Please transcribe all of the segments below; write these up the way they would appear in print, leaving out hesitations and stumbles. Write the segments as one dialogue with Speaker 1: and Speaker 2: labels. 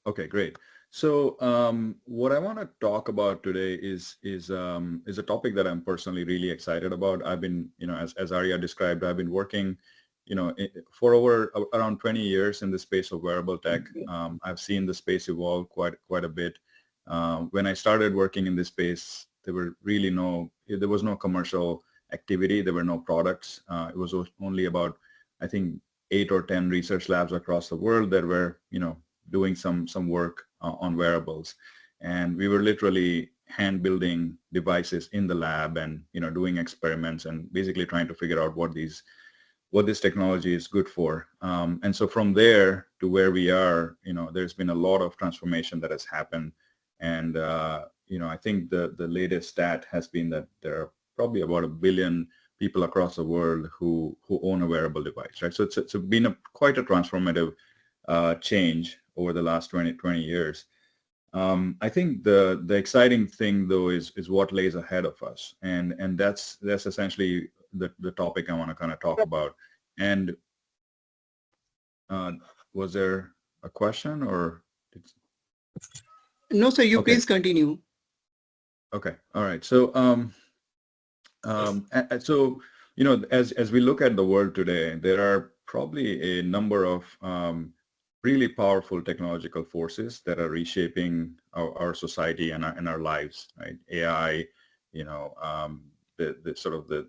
Speaker 1: Okay, great. So what I want to talk about today is a topic that I'm personally really excited about. I've been, as Arya described, I've been working, for over around 20 years in the space of wearable tech. I've seen the space evolve quite a bit. When I started working in this space, there was no commercial activity. There were no products. It was only about, I think, 8 or 10 research labs across the world that were, doing some work on wearables, and we were literally hand building devices in the lab and doing experiments and basically trying to figure out what this technology is good for. And so from there to where we are, there's been a lot of transformation that has happened. And I think the latest stat has been that there are probably about 1 billion people across the world who own a wearable device, right? So it's been quite a transformative change over the last 20 years. I think the exciting thing though is what lays ahead of us, and that's essentially the topic I want to kind of talk about. And uh, was there a question or?
Speaker 2: No, sir, you
Speaker 1: Okay,
Speaker 2: please continue.
Speaker 1: okay, all right. So so as we look at the world today, there are probably a number of really powerful technological forces that are reshaping our society and our lives, right? AI, the sort of the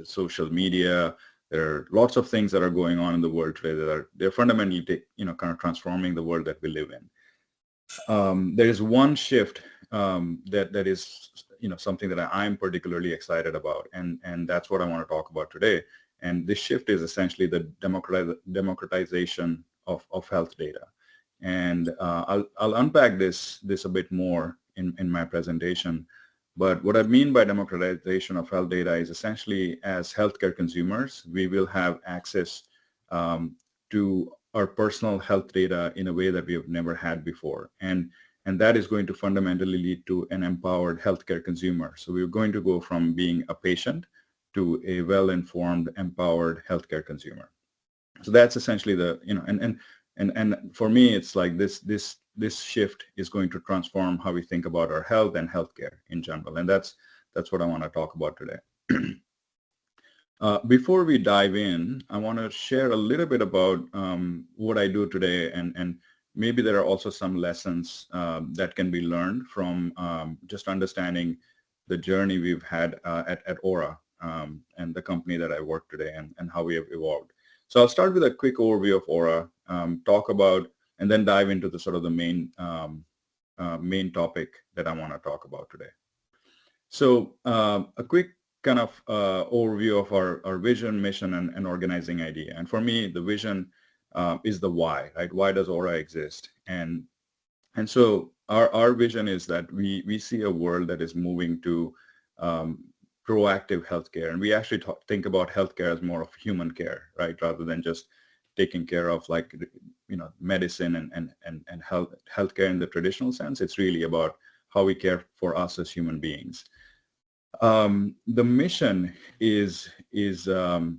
Speaker 1: social media. There are lots of things that are going on in the world today they're fundamentally, kind of transforming the world that we live in. There is one shift that is something that I'm particularly excited about, and that's what I want to talk about today. And this shift is essentially the democratization of health data. And I'll unpack this a bit more in my presentation. But what I mean by democratization of health data is essentially, as healthcare consumers, we will have access to our personal health data in a way that we have never had before. And that is going to fundamentally lead to an empowered healthcare consumer. So we're going to go from being a patient to a well-informed, empowered healthcare consumer. So that's essentially and for me, it's like this shift is going to transform how we think about our health and healthcare in general. And that's what I want to talk about today. Before we dive in, I want to share a little bit about what I do today, and maybe there are also some lessons that can be learned from just understanding the journey we've had at Aura and the company that I work today, and how we have evolved. So I'll start with a quick overview of Aura, talk about, and then dive into the sort of the main topic that I want to talk about today. So a quick kind of overview of our vision, mission, and organizing idea. And for me, the vision is the why, right? Why does Aura exist? And so our vision is that we see a world that is moving to proactive healthcare, and we actually think about healthcare as more of human care, right? Rather than just taking care of, like, medicine and healthcare in the traditional sense. It's really about how we care for us as human beings. The mission is the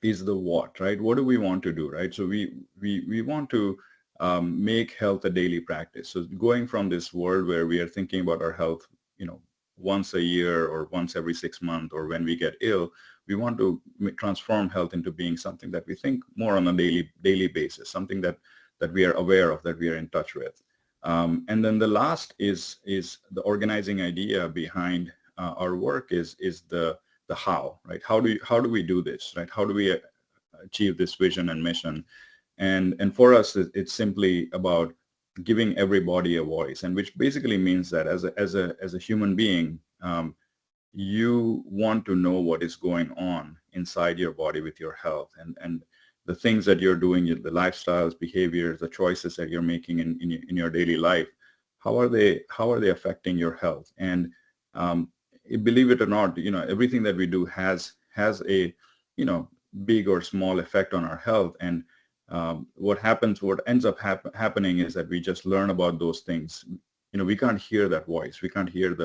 Speaker 1: what, right? What do we want to do, right? So we want to make health a daily practice. So going from this world where we are thinking about our health, once a year or once every 6 months, or when we get ill, we want to transform health into being something that we think more on a daily basis, something that we are aware of, that we are in touch with. And then the last is the organizing idea behind our work is the how, right? How do we do this, right? How do we achieve this vision and mission? And for us, it's simply about giving everybody a voice, and which basically means that as a human being, you want to know what is going on inside your body with your health, and the things that you're doing, the lifestyles, behaviors, the choices that you're making in your daily life. How are they affecting your health? And believe it or not, everything that we do has a big or small effect on our health. And what ends up happening is that we just learn about those things. We can't hear that voice. We can't hear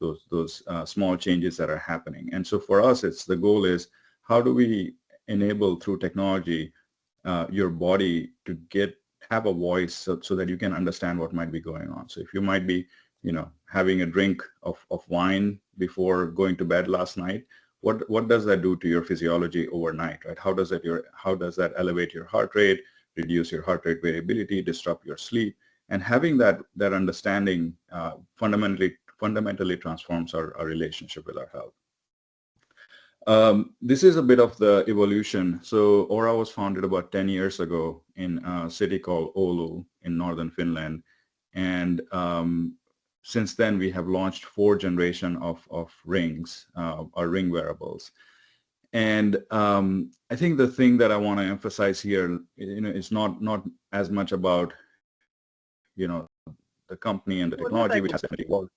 Speaker 1: those small changes that are happening. And so for us, the goal is, how do we enable through technology your body to get have a voice so that you can understand what might be going on. So if you might be, having a drink of wine before going to bed last night, what does that do to your physiology overnight, right? How does that elevate your heart rate, reduce your heart rate variability, disrupt your sleep? And having that understanding fundamentally transforms our relationship with our health. This is a bit of the evolution. So Aura was founded about 10 years ago in a city called Oulu in northern Finland. And since then, we have launched 4 generation of rings, or ring wearables. And I think the thing that I want to emphasize here, is not as much about, the company and the technology, which has definitely evolved.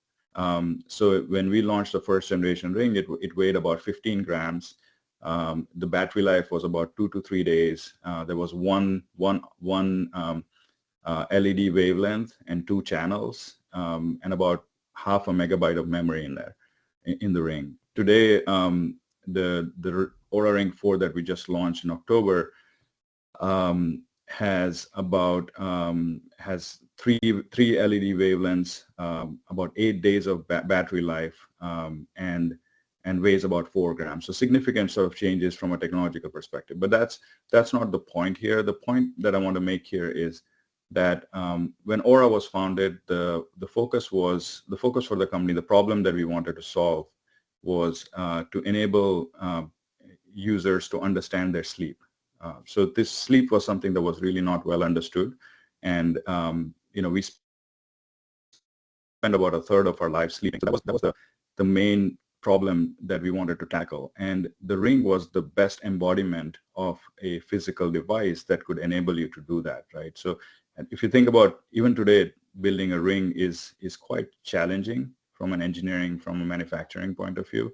Speaker 1: So when we launched the first generation ring, it weighed about 15 grams. The battery life was about 2 to 3 days. There was one LED wavelength and 2 channels, and about half a megabyte of memory in there in the ring. Today, the Aura Ring 4 that we just launched in October has three LED wavelengths, about 8 days of battery life, and weighs about 4 grams. So significant sort of changes from a technological perspective. But that's not the point here. The point that I want to make here is that when Aura was founded, the focus for the company, the problem that we wanted to solve was to enable users to understand their sleep. So this sleep was something that was really not well understood, and we spend about a third of our life sleeping. So that was the main problem that we wanted to tackle, and the ring was the best embodiment of a physical device that could enable you to do that, right? So if you think about even today, building a ring is quite challenging from an engineering, from a manufacturing point of view.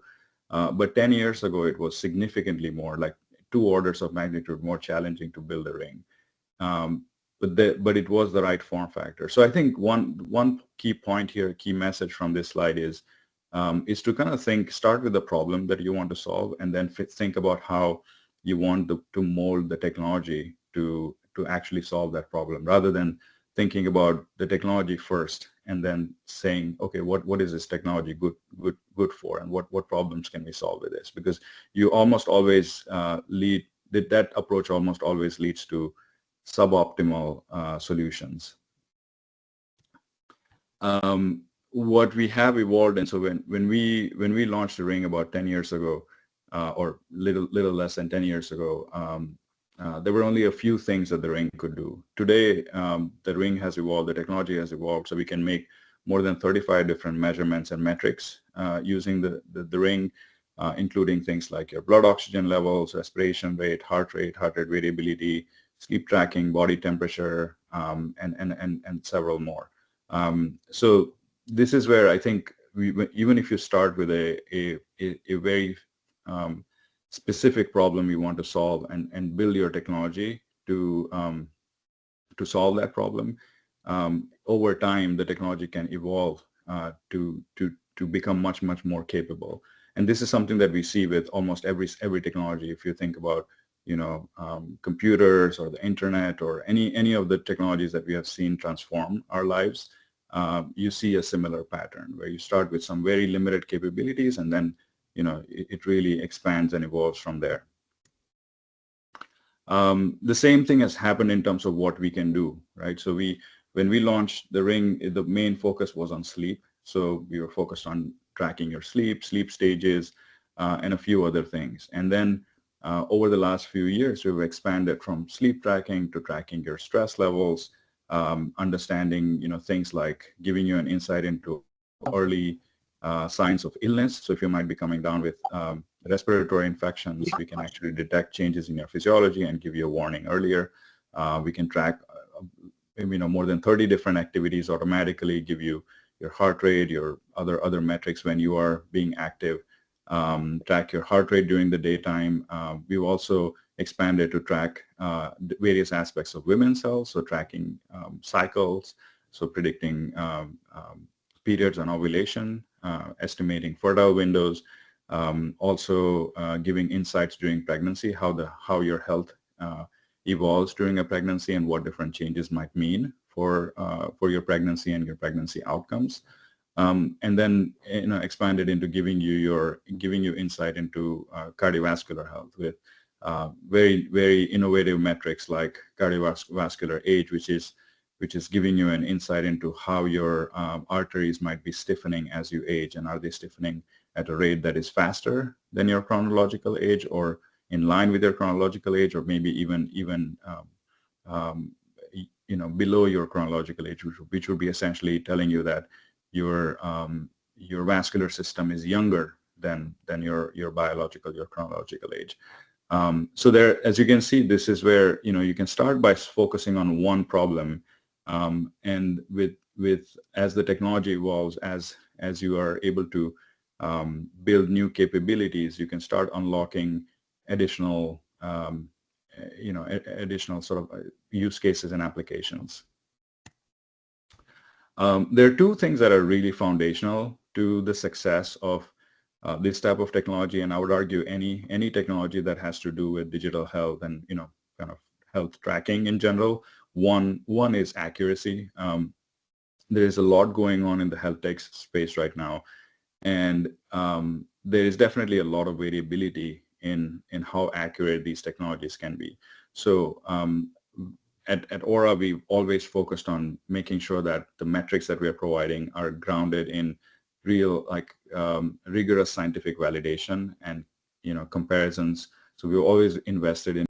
Speaker 1: But 10 years ago, it was significantly more, like 2 orders of magnitude more challenging to build a ring. But it was the right form factor. So I think one key point here, key message from this slide is to kind of start with the problem that you want to solve, and then think about how you want to mold the technology to actually solve that problem, rather than thinking about the technology first and then saying, okay, what is this technology good for, and what problems can we solve with this? Because you almost always that approach almost always leads to suboptimal solutions. What we have evolved, and so when we launched the ring about 10 years ago, or little less than 10 years ago, there were only a few things that the ring could do. Today, the ring has evolved, the technology has evolved, so we can make more than 35 different measurements and metrics using the ring, including things like your blood oxygen levels, respiration rate, heart rate variability, sleep tracking, body temperature, and several more. So this is where I think even if you start with a very specific problem you want to solve, and build your technology to solve that problem, over time the technology can evolve to become much more capable. And this is something that we see with almost every technology. If you think about computers or the internet or any of the technologies that we have seen transform our lives, you see a similar pattern where you start with some very limited capabilities, and then it really expands and evolves from there. The same thing has happened in terms of what we can do, right? So when we launched the ring, the main focus was on sleep. So we were focused on tracking your sleep stages, and a few other things. And then over the last few years, we've expanded from sleep tracking to tracking your stress levels, understanding things like giving you an insight into early signs of illness. So if you might be coming down with respiratory infections, we can actually detect changes in your physiology and give you a warning earlier. We can track more than 30 different activities automatically, give you your heart rate, your other metrics when you are being active, track your heart rate during the daytime. We've also expanded to track various aspects of women's health, so tracking cycles, so predicting periods and ovulation, estimating fertile windows, also giving insights during pregnancy, how your health evolves during a pregnancy and what different changes might mean for your pregnancy and your pregnancy outcomes. And then expanded into giving you insight into cardiovascular health with very innovative metrics like cardiovascular age, which is giving you an insight into how your arteries might be stiffening as you age, and are they stiffening at a rate that is faster than your chronological age, or in line with your chronological age, or maybe even below your chronological age, which would be essentially telling you that your vascular system is younger than your chronological age. So there, as you can see, this is where you can start by focusing on one problem, and with as the technology evolves, as you are able to build new capabilities, you can start unlocking additional additional sort of use cases and applications. There are two things that are really foundational to the success of this type of technology, and I would argue any technology that has to do with digital health and kind of health tracking in general. One is accuracy. There is a lot going on in the health tech space right now, and there is definitely a lot of variability in how accurate these technologies can be. So at Aura, we've always focused on making sure that the metrics that we are providing are grounded in real, rigorous scientific validation and comparisons. So we've always invested in